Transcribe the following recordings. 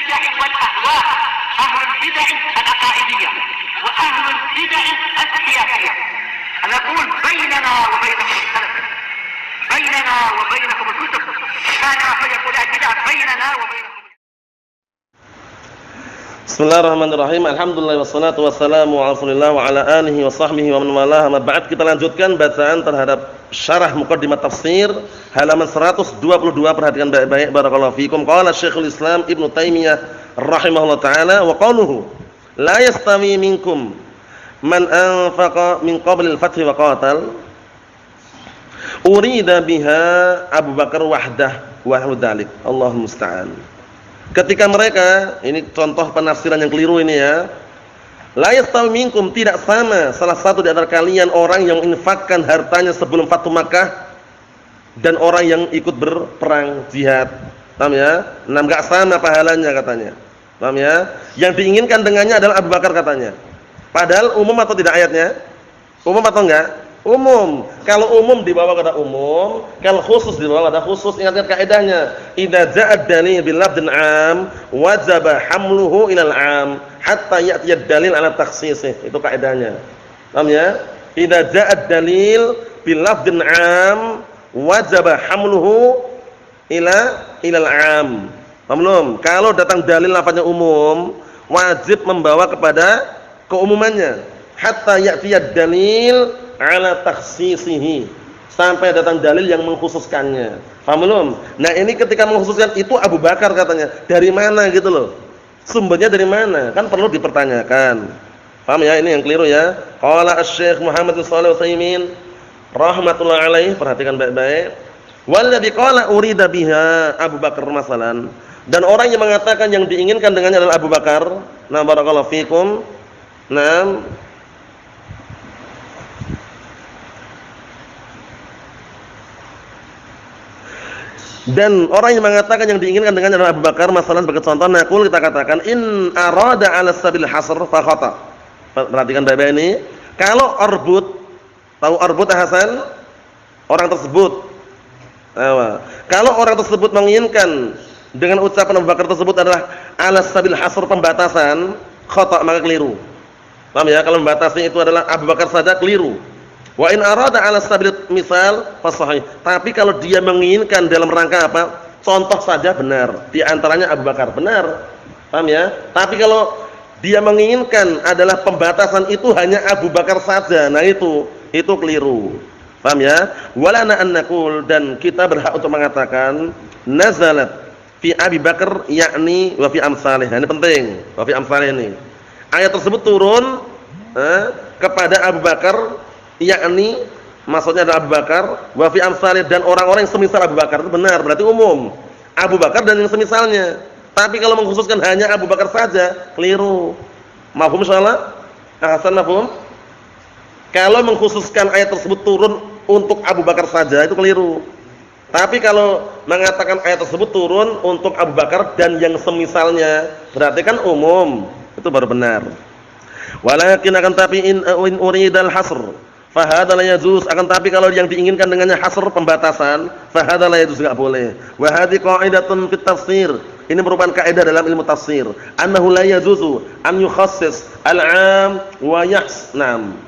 البدع والأهواء، أهل البدع العقائدية وأهل البدع السياسية. نقول بيننا وبينكم السلف، بيننا وبينكم الكتب، كان فيقول البدع بيننا وبينكم. Bismillahirrahmanirrahim. Alhamdulillah wassalatu wassalamu ala Rasulillah wa ala alihi wa sahbihi wa man walah. Amma ba'd, kita lanjutkan bacaan terhadap syarah muqaddimah tafsir halaman 122. Perhatikan baik-baik, barakallahu fikum. Qala Syekhul Islam Ibnu Taimiyah rahimahullah taala wa qauluhu la yastawi minkum man anfaqa min qabli al-fath wa qatal urida biha Abu Bakar wahdah wa dzalik. Allahumma musta'an. Ketika mereka, ini contoh penafsiran yang keliru ini ya. La yastawi minkum, tidak sama salah satu di antara kalian orang yang infakkan hartanya sebelum Fathu Makkah dan orang yang ikut berperang jihad. Paham ya? Nah, enggak sama pahalanya katanya. Paham ya? Yang diinginkan dengannya adalah Abu Bakar katanya. Padahal umum atau tidak ayatnya? Umum atau enggak? Umum. Kalau umum dibawa kepada umum, kalau khusus dibawa kepada khusus. Ingat kaidahnya, idza ja'ad dalil bil lafdhin 'am wajaba hamluhu ilal 'am hatta ya'ti ad-dalil 'ala takhsisih. Itu kaidahnya. Paham ya? Idza ja'ad dalil bil lafdhin 'am wajaba hamluhu ilal 'am. Paham belum? Kalau datang dalil lafaznya umum, wajib membawa kepada keumumannya. Hatta ya'ti ad-dalil ala takhsisihi, sampai datang dalil yang mengkhususkannya. Paham belum? Nah, ini ketika mengkhususkan itu Abu Bakar katanya. Dari mana gitu loh? Sumbernya dari mana? Kan perlu dipertanyakan. Paham ya? Ini yang keliru ya. Qala Asy-Syaikh Muhammad bin Shalih Al-Utsaimin rahimatullah alaih, perhatikan baik-baik. Walladzi qala urida biha Abu Bakar masalan. Dan orang yang mengatakan yang diinginkan dengannya adalah Abu Bakar. Nah, barakallahu fikum. Nah, dan orang yang mengatakan yang diinginkan dengannya adalah Abu Bakar, masalah sebagai contoh, naqul, kita katakan in arada 'ala sabil hasr fa khata. Perhatikan baik-baik ini. Kalau arbut, tahu arbut Hasan? Orang tersebut. Kalau orang tersebut menginginkan dengan ucapan Abu Bakar tersebut adalah 'ala sabil hasr, pembatasan, khata, maka keliru. Paham ya? Kalau membatasi itu adalah Abu Bakar saja, keliru. Wa in arada 'ala sabil misal fa sahih. Tapi kalau dia menginginkan dalam rangka apa? Contoh saja, benar. Di antaranya Abu Bakar, benar. Paham ya? Tapi kalau dia menginginkan adalah pembatasan itu hanya Abu Bakar saja, nah itu keliru. Paham ya? Walana an naqul, dan kita berhak untuk mengatakan nazalat fi Abi Bakar yakni wa fi amsalih. Nah, ini penting. Wa fi amsalih ini. Ayat tersebut turun kepada Abu Bakar, yakni maksudnya adalah Abu Bakar, wa fi amsalih, dan orang-orang yang semisal Abu Bakar. Itu benar, berarti umum. Abu Bakar dan yang semisalnya. Tapi kalau mengkhususkan hanya Abu Bakar saja, keliru. Mafhum insyaallah? Hasan, mafhum? Kalau mengkhususkan ayat tersebut turun untuk Abu Bakar saja, itu keliru. Tapi kalau mengatakan ayat tersebut turun untuk Abu Bakar dan yang semisalnya, berarti kan umum. Itu baru benar. Walakin akan tapi in uridal hasr fahadha la yajuz, akan tapi kalau yang diinginkan dengannya hasr, pembatasan, fahadha la yajuz, enggak boleh. Wa hadhi qa'idatun fit tafsir, ini merupakan kaidah dalam ilmu tafsir, annahu la yajuzu an yukhassis al-'am wa yahsnam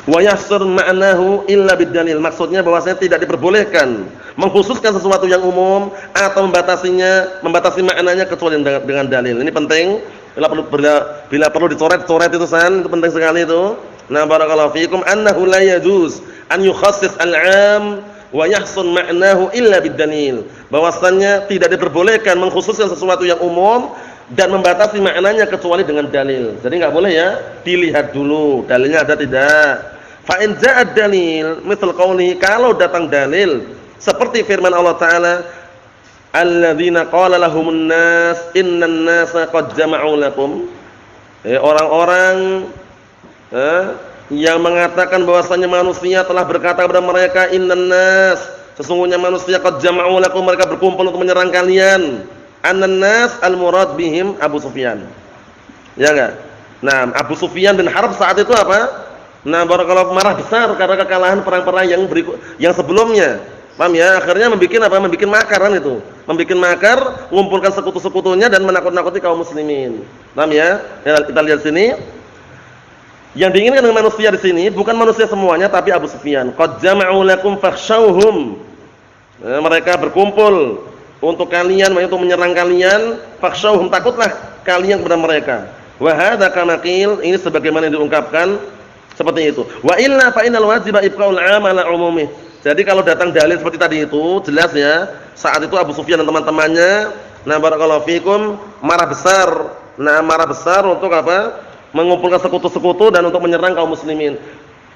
wa yahsur ma'nahu illa bid-dalil. Maksudnya bahwasanya tidak diperbolehkan mengkhususkan sesuatu yang umum atau membatasi maknanya kecuali dengan dalil. Ini penting. Bila perlu dicoret-coret itu itu penting sekali itu. Nah, barakallahu fiikum, annahu la yajuz an yukhassis al-'am wa yahsun ma'nahu illa bid-dalil. Bahwasannya tidak diperbolehkan mengkhususkan sesuatu yang umum dan membatasi maknanya kecuali dengan dalil. Jadi enggak boleh ya, dilihat dulu dalilnya ada tidak. Fa in ja'ad dalil misal qawli, kalau datang dalil seperti firman Allah taala, alladzina qala lahumun nas innan nasa qad jama'u lakum. Orang-orang yang mengatakan bahwasanya manusia telah berkata kepada mereka, innan nas, sesungguhnya manusia qad jama'u lakum, mereka berkumpul untuk menyerang kalian. Annan nas al-murad bihim Abu Sufyan. Ya enggak? Nah, Abu Sufyan bin Harb saat itu apa? Nah, barakallahu, marah besar karena kekalahan perang-perang yang sebelumnya. Paham ya? Akhirnya membikin apa? Membikin makar kan itu. Membikin makar, mengumpulkan sekutu-sekutunya dan menakut-nakuti kaum muslimin. Paham ya? Kita lihat sini. Yang diinginkan dengan manusia di sini bukan manusia semuanya tapi Abu Sufyan. Qad jama'u lakum fakhshawhum. Mereka berkumpul untuk kalian, untuk menyerang kalian, fakhshawhum, takutlah kalian kepada mereka. Wa hadza kama qil, ini sebagaimana yang diungkapkan seperti itu. Wa illa fa innal wajiba ibqaul 'am 'ala 'umumih. Jadi kalau datang dalil seperti tadi itu, jelas ya, saat itu Abu Sufyan dan teman-temannya, nah barakallahu fikum, marah besar. Nah, marah besar untuk apa? Mengumpulkan sekutu-sekutu dan untuk menyerang kaum muslimin.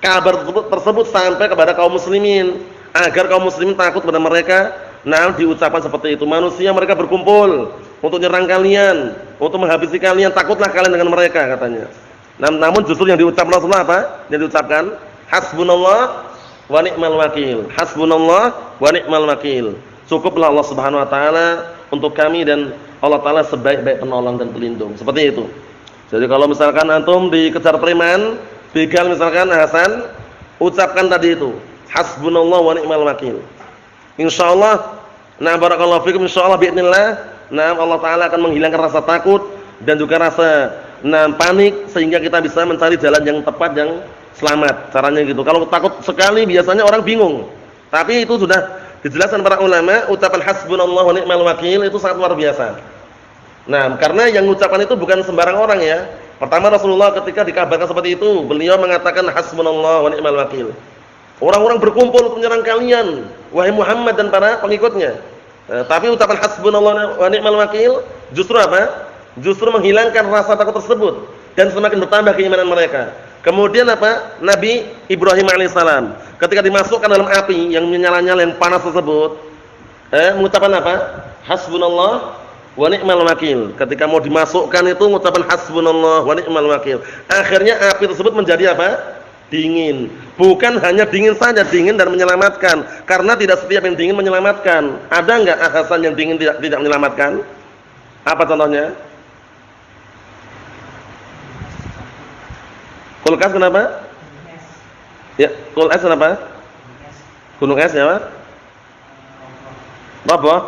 Kabar tersebut sampai kepada kaum muslimin agar kaum muslimin takut pada mereka. Nah, diucapkan seperti itu. Manusia mereka berkumpul untuk menyerang kalian, untuk menghabisi kalian, takutlah kalian dengan mereka katanya. Namun justru yang diucapkan Rasulullah apa? Yang diucapkan hasbunallah wa ni'mal wakil. Hasbunallah wa ni'mal wakil. Cukuplah Allah Subhanahu wa taala untuk kami dan Allah taala sebaik-baik penolong dan pelindung. Seperti itu. Jadi kalau misalkan antum dikejar preman, begal misalkan Hasan, ucapkan tadi itu, hasbunallah wa ni'mal wakil. Insyaallah, nah barakallahu fikum, insyaallah biidznillah, nah Allah taala akan menghilangkan rasa takut dan juga rasa panik sehingga kita bisa mencari jalan yang tepat, yang selamat. Caranya gitu. Kalau takut sekali biasanya orang bingung. Tapi itu sudah dijelaskan para ulama, ucapan hasbunallah wa ni'mal wakil itu sangat luar biasa. Nah, karena yang mengucapkan itu bukan sembarang orang ya. Pertama Rasulullah ketika dikabarkan seperti itu, beliau mengatakan hasbunallah wa ni'mal wakil. Orang-orang berkumpul untuk menyerang kalian, wahai Muhammad dan para pengikutnya. Tapi ucapan hasbunallah wa ni'mal wakil justru apa? Justru menghilangkan rasa takut tersebut dan semakin bertambah keimanan mereka. Kemudian apa? Nabi Ibrahim alaihissalam ketika dimasukkan dalam api yang menyala-nyala yang panas tersebut, mengucapkan apa? Hasbunallah wa ni'mal wakil. Ketika mau dimasukkan itu mengucapkan hasbunallah wa ni'mal wakil. Akhirnya api tersebut menjadi apa? Dingin. Bukan hanya dingin saja, dingin dan menyelamatkan. Karena tidak setiap yang dingin menyelamatkan. Ada enggak akhasan yang dingin tidak menyelamatkan? Apa contohnya? Kulkas kenapa? Ya, kulkas kenapa? Gunung es ya, Pak? Roboh.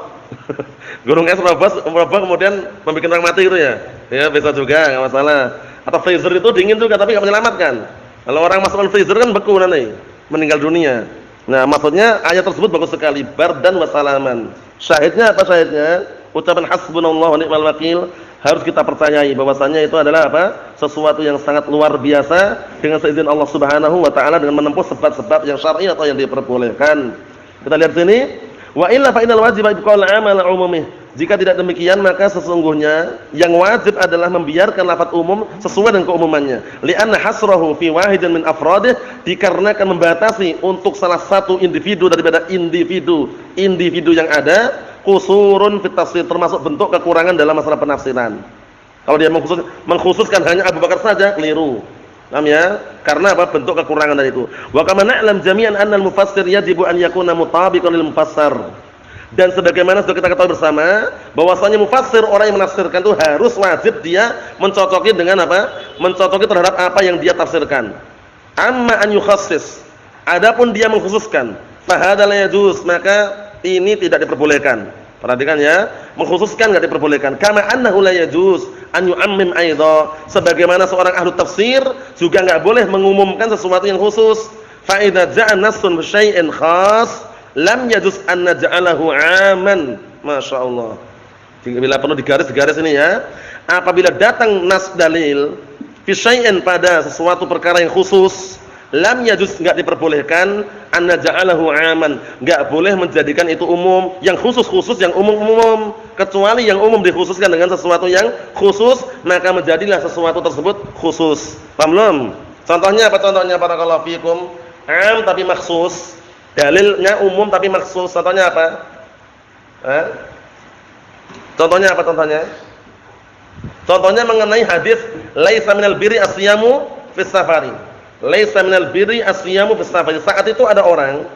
Gunung es roboh kemudian membuat orang mati gitu ya. Ya, bisa juga, enggak masalah. Atau freezer itu dingin juga tapi enggak menyelamatkan. Kalau orang masukkan freezer kan beku nanti, meninggal dunia. Nah, maksudnya ayat tersebut bagus sekali, bardan wa salaman. Syahidnya apa syahidnya? Ucapan hasbunallah wa ni'mal wakil harus kita percayai bahwasanya itu adalah apa? Sesuatu yang sangat luar biasa dengan seizin Allah Subhanahu wa taala dengan menempuh sebab-sebab yang syar'i atau yang diperbolehkan. Kita lihat sini, wa illa fa innal wajiba ibqaul 'amal 'umumih. Jika tidak demikian maka sesungguhnya yang wajib adalah membiarkan lafaz umum sesuai dengan keumumannya. Li'anna hasrahu fi wahidin min afradih, dikarenakan membatasi untuk salah satu individu daripada individu yang ada, qusurun fit tafsir, termasuk bentuk kekurangan dalam masalah penafsiran. Kalau dia mengkhususkan hanya Abu Bakar saja, keliru. Paham ya? Karena apa? Bentuk kekurangan dari itu. Wa kama na'lam jami'an anna al-mufassir yajibu an yakuna mutabiqan lil mufassar. Dan sebagaimana sudah kita ketahui bersama bahwasanya mufassir, orang yang menafsirkan itu harus wajib dia mencocoki dengan apa? Mencocoki terhadap apa yang dia tafsirkan. Amma an yukhassis, adapun dia mengkhususkan, fa hadza la yajuz, maka ini tidak diperbolehkan. Perhatikan ya, mengkhususkan enggak diperbolehkan. Kama annahu la yajuz an yu'ammim aidha, sebagaimana seorang ahli tafsir juga enggak boleh mengumumkan sesuatu yang khusus. Fa idza ja'a nassun bi syai'in khas lam yajuz an naj'alahu 'aman. Masyaallah. Bila perlu digaris ini ya. Apabila datang nas dalil fi syai'in pada sesuatu perkara yang khusus, lam yajuz, enggak diperbolehkan an naj'alahu 'aman, enggak boleh menjadikan itu umum, yang khusus yang umum, kecuali yang umum dikhususkan dengan sesuatu yang khusus, maka menjadilah sesuatu tersebut khusus. Paham belum? Contohnya apa contohnya? Barakallahu fikum. 'Am tapi makhsus. Dalilnya umum tapi makhsus. Contohnya apa? Contohnya apa contohnya? Contohnya mengenai hadis laisa minal birri asyamu fis safari. Laisa minal birri asyamu fis safari. Saat itu ada orang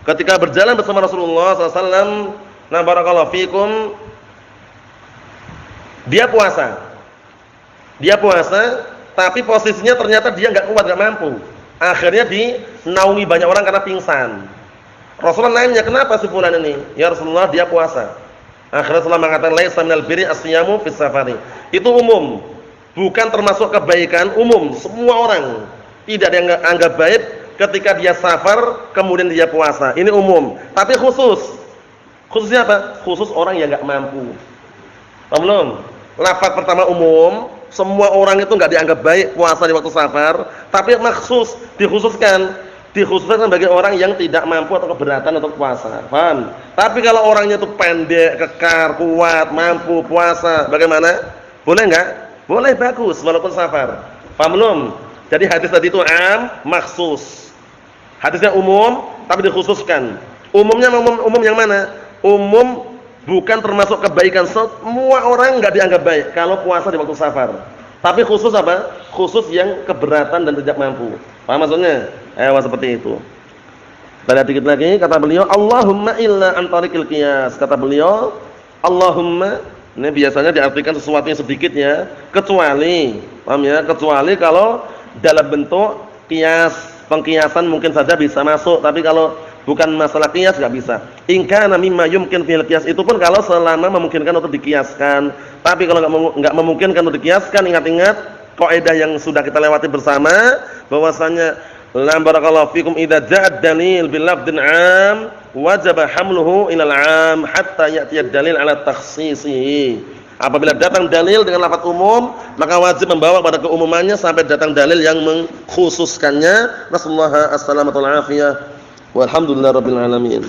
ketika berjalan bersama Rasulullah SAW, nah barakallahu fikum, dia puasa tapi posisinya ternyata dia enggak kuat, enggak mampu. Akhirnya dinaungi banyak orang karena pingsan. Rasulullah nanya, "Kenapa si fulan ini?" "Ya Rasulullah, dia puasa." Akhirnya Rasulullah mengatakan, "Laisa minal birri as-siyamu fis safari." Itu umum, bukan termasuk kebaikan umum. Semua orang tidak ada yang anggap baik ketika dia safar kemudian dia puasa. Ini umum. Tapi khusus. Khususnya apa? Khusus orang yang enggak mampu. Paham belum? Lafaz pertama umum, semua orang itu enggak dianggap baik puasa di waktu safar, tapi maksus dikhususkan bagi orang yang tidak mampu atau keberatan untuk puasa. Paham? Tapi kalau orangnya itu pendek, kekar, kuat, mampu puasa, bagaimana? Boleh enggak? Boleh, bagus walaupun safar. Paham belum? Jadi hadis tadi itu maksus. Hadisnya umum tapi dikhususkan. Umumnya umum yang mana? Umum bukan termasuk kebaikan, semua orang enggak dianggap baik kalau puasa di waktu safar. Tapi khusus apa? Khusus yang keberatan dan tidak mampu. Paham maksudnya? Seperti itu. Kita lihat dikit lagi, kata beliau, Allahumma illa an tariqil qiyas. Kata beliau, Allahumma, ini biasanya diartikan sesuatu yang sedikit ya, kecuali, paham ya? Kecuali kalau dalam bentuk qiyas, pengkiasan mungkin saja bisa masuk, tapi kalau bukan masalah qiyas enggak bisa. In kana mimma yumkin fil qiyas, itu pun kalau selama memungkinkan untuk dikiaskan. Tapi kalau enggak memungkinkan untuk dikiaskan, ingat-ingat kaidah yang sudah kita lewati bersama bahwasanya la barakallahu fikum idza ja'ad dalil bil lafdhin 'am wajaba hamluhu ila al-'am hatta ya'ti ad-dalil 'ala takhsisihi. Apabila datang dalil dengan lafaz umum, maka wajib membawa pada keumumannya sampai datang dalil yang mengkhususkannya. Nasallahu as-salamata wal afiyah. Walhamdulillahirabbil alamin.